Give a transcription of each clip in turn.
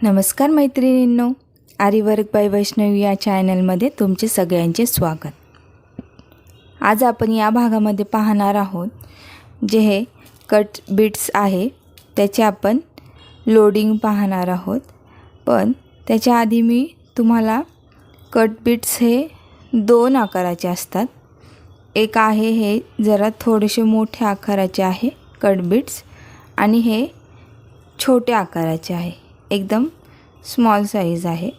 नमस्कार मैत्रिणींनो, आरीवर्क बाय वैष्णवी या चॅनलमध्ये तुमचे सगळ्यांचे स्वागत. आज आपण या भागामध्ये पाहणार आहोत जे हे कट बीट्स आहे त्याचे आपण लोडिंग पाहणार आहोत. पण त्याच्या आधी मी तुम्हाला कट बीट्स हे दोन आकाराचे असतात. एक आहे हे जरा थोडेसे मोठ्या आकाराचे आहे कट बीट्स आणि हे छोट्या आकाराचे आहे, एकदम स्मॉल साइज आहे.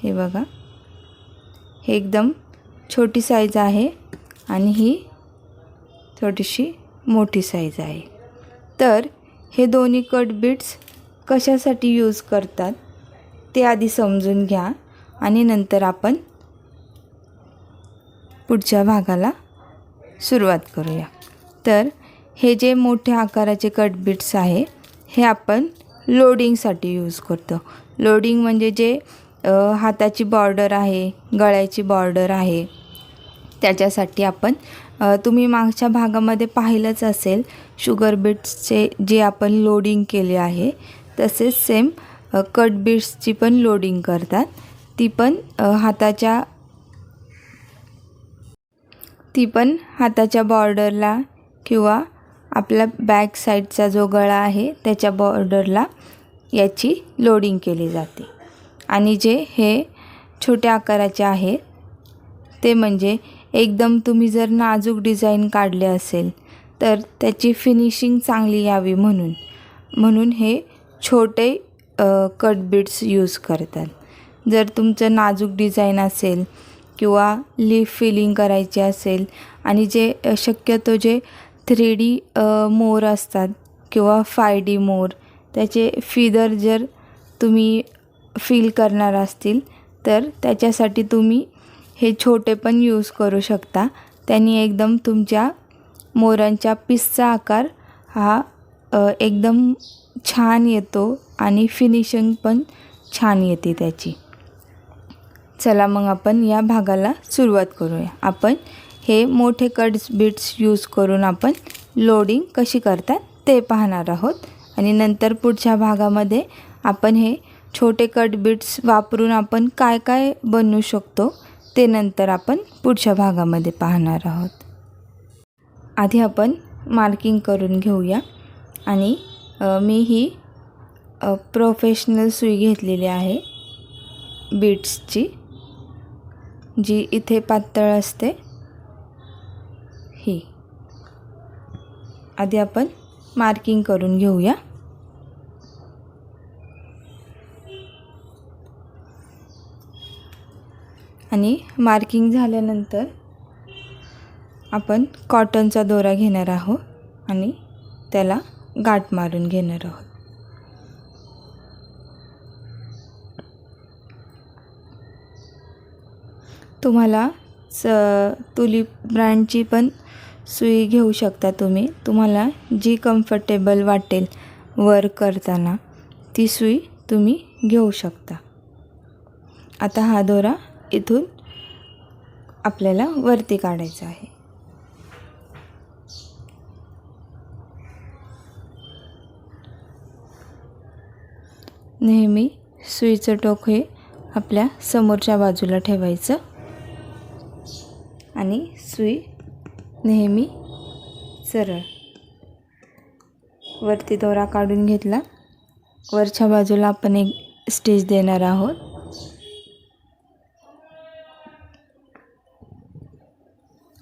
हे बघा, हे एकदम छोटी साइज आहे आणि ही थोडीशी मोठी साइज आहे. तर हे दोन्ही कट बीट्स कशासाठी यूज करतात ते आधी समजून घ्या आणि नंतर आपण पुढच्या भागाला सुरुवात करूया. तर हे जे मोठ्या आकाराचे कट बीट्स आहे हे आपण लोडिंगसाठी यूज करतो. लोडिंग म्हणजे जे हाताची बॉर्डर आहे, गळ्याची बॉर्डर आहे, त्याच्यासाठी आपण तुम्ही मागच्या भागामध्ये पाहिलंच असेल शुगर बीट्सचे जे आपण लोडिंग केले आहे तसेच सेम कट बीट्सची पण लोडिंग करतात. ती पण हाताच्या बॉर्डरला किंवा आपला बॅक साईडचा जो गळा आहे त्याच्या बॉर्डरला याची लोडिंग केली जाते. आणि जे हे छोट्या आकाराचे आहेत ते म्हणजे एकदम तुम्ही जर नाजूक डिझाईन काढले असेल तर त्याची फिनिशिंग चांगली यावी म्हणून हे छोटे कट बीट्स यूज करतात. जर तुमचं नाजूक डिझाईन असेल किंवा लीफ फिलिंग करायची असेल आणि जे शक्यतो जे 3D मोर असतात किंवा 5D मोर त्याचे फिदर जर तुम्ही फिल करणार असतील तर त्याच्यासाठी तुम्ही हे छोटे पण यूज करू शकता. त्यांनी एकदम तुमच्या मोरांच्या पीसचा आकार हा एकदम छान येतो आणि फिनिशिंग पण छान येते त्याची. चला मग आपण या भागाला सुरुवात करूया. आपण हे मोठे कट बीट्स यूज करून आपण लोडिंग कशी करतात ते पाहणार आहोत आणि नंतर पुढच्या भागामध्ये आपण हे छोटे कट बीट्स वापरून आपण काय काय बनवू शकतो ते नंतर आपण पुढच्या भागामध्ये पाहणार आहोत. आधी आपण मार्किंग करून घेऊया. आणि मी ही प्रोफेशनल सुई घेतलेली आहे बीट्सची, जी इथे पातळ असते ही. आधी आपण मार्किंग करून घेऊया. आणि मार्किंग झाल्यानंतर आपण कॉटनचा दोरा घेणार आहोत आणि त्याला गाठ मारून घेणार आहोत. तुम्हाला तुलिप ब्रँडची पण सुई घेऊ शकता तुम्ही. तुम्हाला जी कम्फर्टेबल वाटेल वर्क करताना ती सुई तुम्ही घेऊ शकता. आता हा दोरा इथून आपल्याला वरती काढायचा आहे. नेहमी सुईचं टोक हे आपल्या समोरच्या बाजूला ठेवायचं आणि सुई नेहमी सरळ. वरती दोरा काढून घेतला. वरच्या बाजूला आपण एक स्टिच देणार आहोत.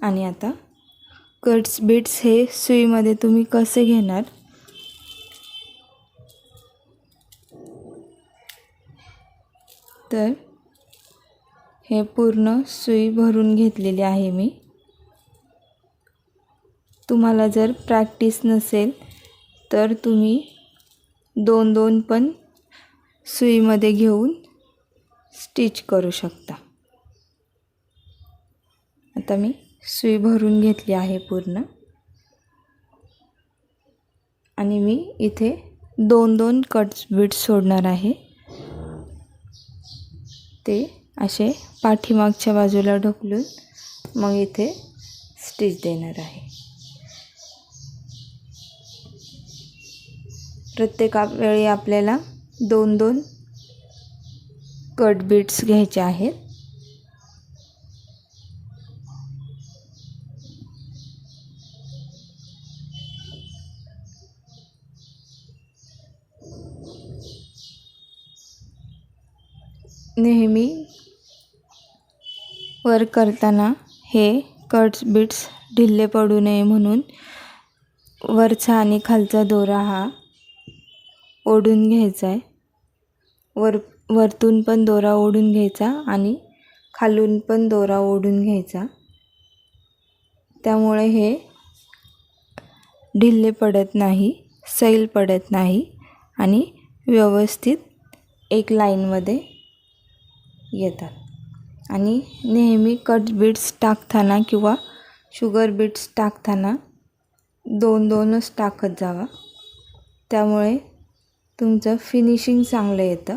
आणि आता कट्स बीट्स हे सुईमध्ये तुम्ही कसे घेणार तर हे पूर्ण सुई भरून घेतलेली आहे मी. तुम्हाला जर प्रॅक्टिस नसेल तर तुम्ही दोन दोन पण सुईमध्ये घेऊन स्टिच करू शकता. आता मी सुई भरून घेतली आहे पूर्ण आणि मी इथे दोन दोन कट्स बीट्स सोडणार आहे. ते असे पाठीमागच्या बाजूला ढकलून मग इथे स्टिच देणार आहे. प्रत्येक वेळी आपल्याला दोन दोन कट बीट्स घ्यायचे आहेत. नेहमी वर्क करताना हे कट्स बीट्स ढिल्ले पडू नये म्हणून वरचा आणि खालचा दोरा हा ओढून घ्यायचा आहे. वरतून पण दोरा ओढून घ्यायचा आणि खालून पण दोरा ओढून घ्यायचा. त्यामुळे हे ढिल्ले पडत नाही, सैल पडत नाही आणि व्यवस्थित एक लाईनमध्ये येतात. आणि नेहमी कट बीट्स टाकताना किंवा शुगर बीट्स टाकताना दोनच टाकत जावा. त्यामुळे तुमचं फिनिशिंग चांगलं येतं.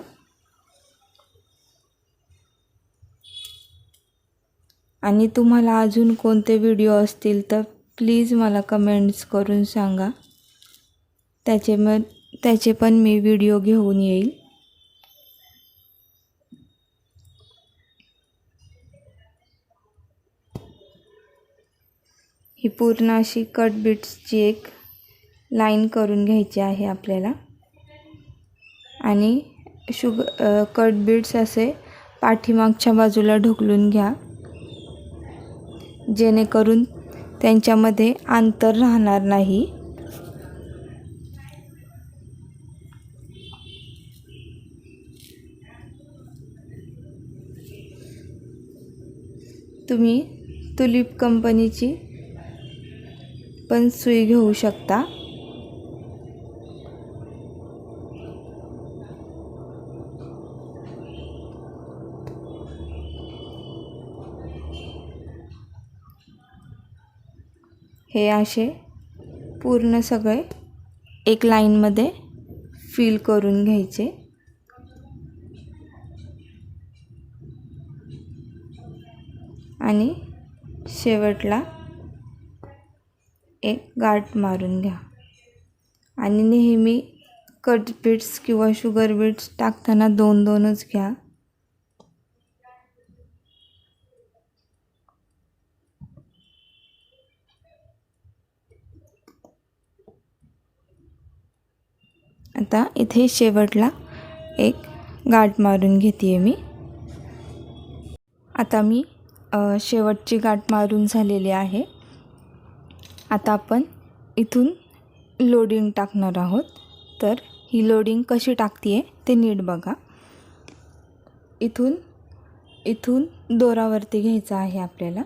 आणि तुम्हाला अजून कोणते व्हिडिओ असतील तर प्लीज मला कमेंट्स करून सांगा. त्याचे पण मी व्हिडिओ घेऊन येईल. ही पूर्ण अशी कट बीट्सची एक लाईन करून घ्यायची आहे आपल्याला. आणि कट बीट्स असे पाठीमागच्या बाजूला ढकलून घ्या, जेणेकरून त्यांच्यामध्ये अंतर राहणार नाही. तुम्ही तुलिप कंपनीची पण सुई घेऊ शकता. हे असे पूर्ण सगळे एक लाईनमध्ये फिल करून घ्यायचे. आणि शेवटला एक गाठ मारून घ्या. आणि नेहमी कट बीट्स किंवा शुगर बीट्स टाकताना दोनच घ्या. आता इथे शेवटला एक गाठ मारून घेते मी. आता मी शेवटची गाठ मारून झालेली आहे. आता आपण इथून लोडिंग टाकणार आहोत. तर ही लोडिंग कशी टाकते आहे ते नीट बघा. इथून दोरावरती घ्यायचा आहे आपल्याला.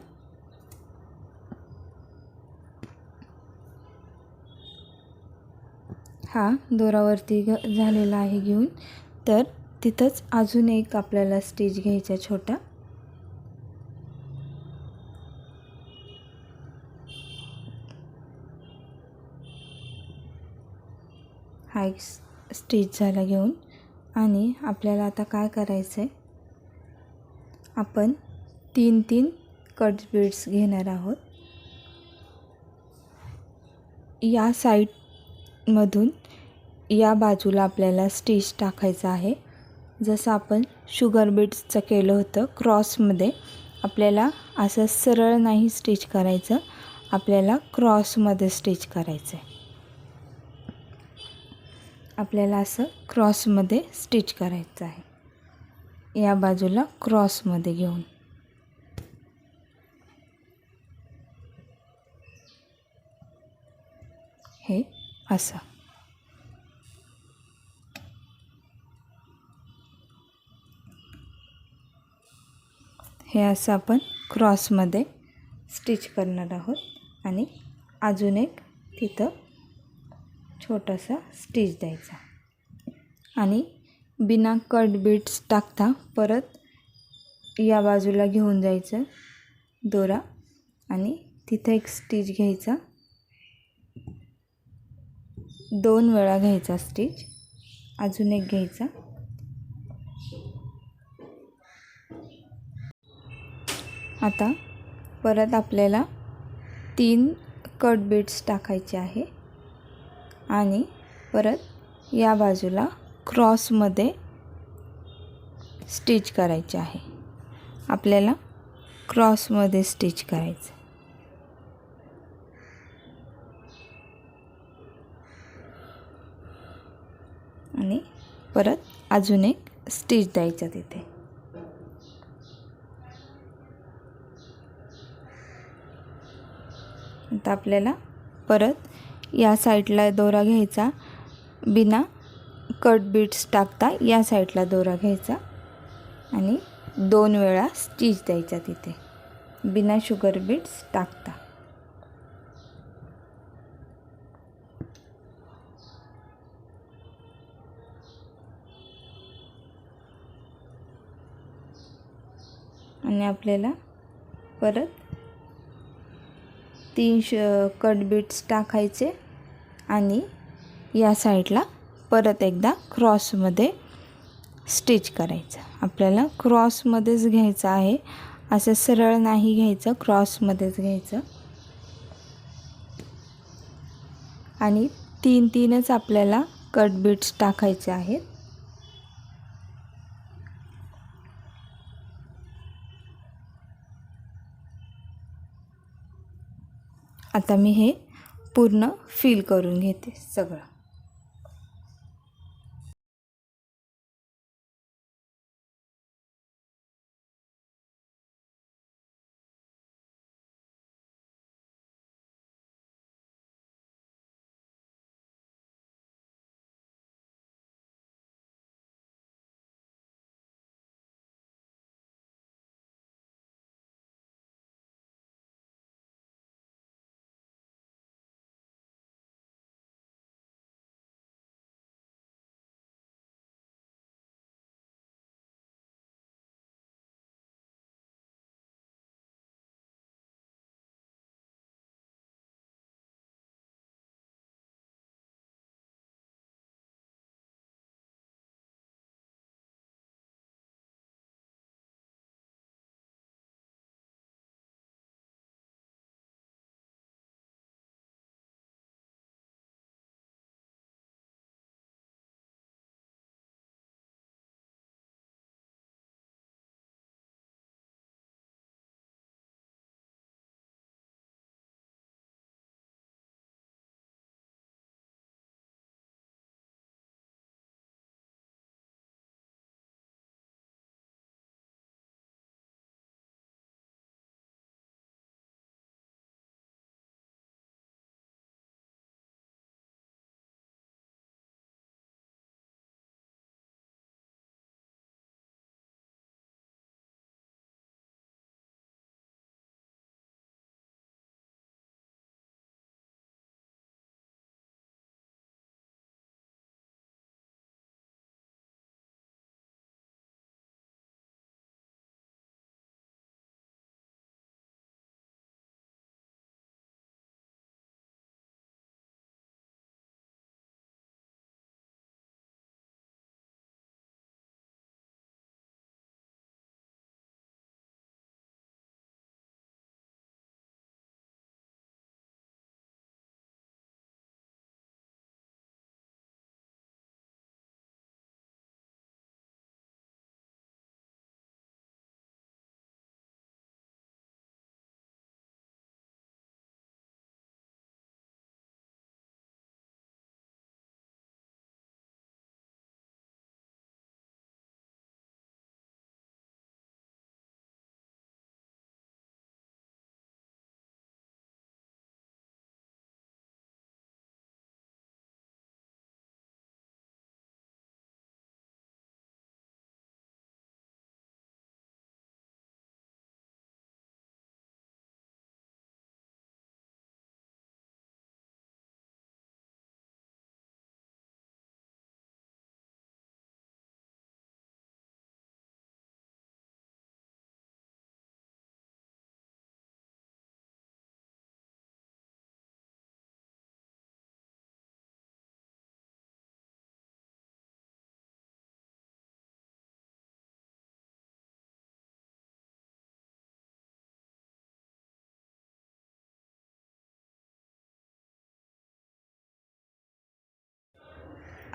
हा दोरावरती झालेला आहे घेऊन. तर तिथंच अजून एक आपल्याला स्टिच घ्यायचा छोटा. हा एक स्टिच झाला घेऊन. आणि आपल्याला आता काय करायचं आहे, आपण 3 कट बीट्स घेणार आहोत. या साईडमधून या बाजूला आपल्याला स्टिच टाकायचं आहे. जसं आपण शुगर बीट्सचं केलं होतं क्रॉसमध्ये. आपल्याला असं सरळ नाही स्टिच करायचं, आपल्याला क्रॉसमध्ये स्टिच करायचं आहे. आपल्याला असं क्रॉसमध्ये स्टिच करायचं आहे. या बाजूला क्रॉसमध्ये घेऊन हे असं. हे असं आपण क्रॉसमध्ये स्टिच करणार आहोत. आणि अजून एक तिथं छोटासा स्टिच द्यायचा. आणि बिना कट बीट्स टाकता परत या बाजूला घेऊन जायचं दोरा. आणि तिथं एक स्टिच घ्यायचा. 2 वेळा घ्यायचा स्टिच. अजून एक घ्यायचा. आता परत आपल्याला 3 कट बीट्स टाकायचे आहे. आणि परत या बाजूला क्रॉसमध्ये स्टिच करायचे आहे. आपल्याला क्रॉसमध्ये स्टिच करायचं. आणि परत अजून एक स्टिच द्यायचा तिथे. आता आपल्याला परत या साईडला दोरा घ्यायचा, बिना कट बीट्स टाकता या साईडला दोरा घ्यायचा आणि 2 वेळा स्टिच द्यायचा तिथे बिना शुगर बीट्स टाकता. आणि आपल्याला परत 3 कट बीट्स टाकायचे आणि या साईडला परत एकदा क्रॉसमध्ये स्टिच करायचं. आपल्याला क्रॉसमध्येच घ्यायचं आहे, असं सरळ नाही घ्यायचं, क्रॉसमध्येच घ्यायचं. आणि 3-3च आपल्याला कट बीट्स टाकायचे आहेत. आता मी हे पूर्ण फिल करून घेते सगळं.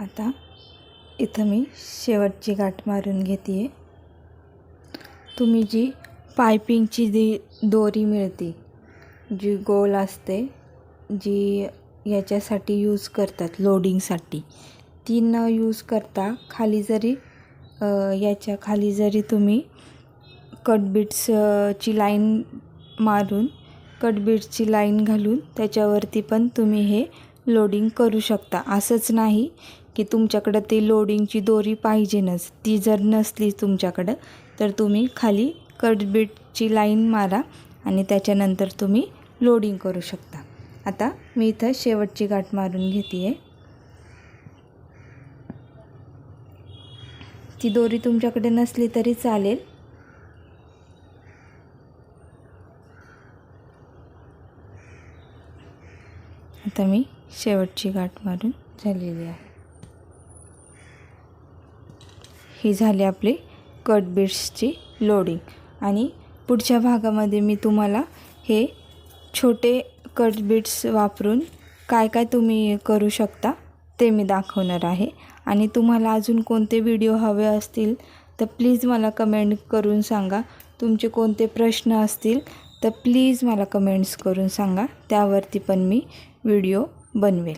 आता इथं मी शेवटची गाठ मारून घेते आहे. तुम्ही जी पायपिंगची दोरी मिळते, जी गोल असते, जी याच्यासाठी यूज करतात लोडिंगसाठी, ती न यूज करता खाली जरी याच्या खाली जरी तुम्ही कटबीट्सची लाईन मारून कटबीट्सची लाईन घालून त्याच्यावरती पण तुम्ही हे लोडिंग करू शकता. असंच नाही की तुमच्याकडं ती लोडिंगची दोरी पाहिजेनच, ती जर नसली तुमच्याकडं तर तुम्ही खाली कटबीटची लाईन मारा आणि त्याच्यानंतर तुम्ही लोडिंग करू शकता. आता मी इथं शेवटची गाठ मारून घेते आहे. ती दोरी तुमच्याकडे नसली तरी चालेल. आता मी शेवटची गाठ मारून झालेली आहे. ही झाली आपली कटबीट्सची लोडिंग. आणि पुढच्या भागामध्ये मी तुम्हाला हे छोटे कटबीट्स वापरून काय काय तुम्ही करू शकता ते मी दाखवणार आहे. आणि तुम्हाला अजून कोणते व्हिडिओ हवे असतील तर प्लीज मला कमेंट करून सांगा. तुमचे कोणते प्रश्न असतील तर प्लीज मला कमेंट्स करून सांगा, त्यावरती पण मी व्हिडिओ बनवेल.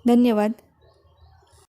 धन्यवाद.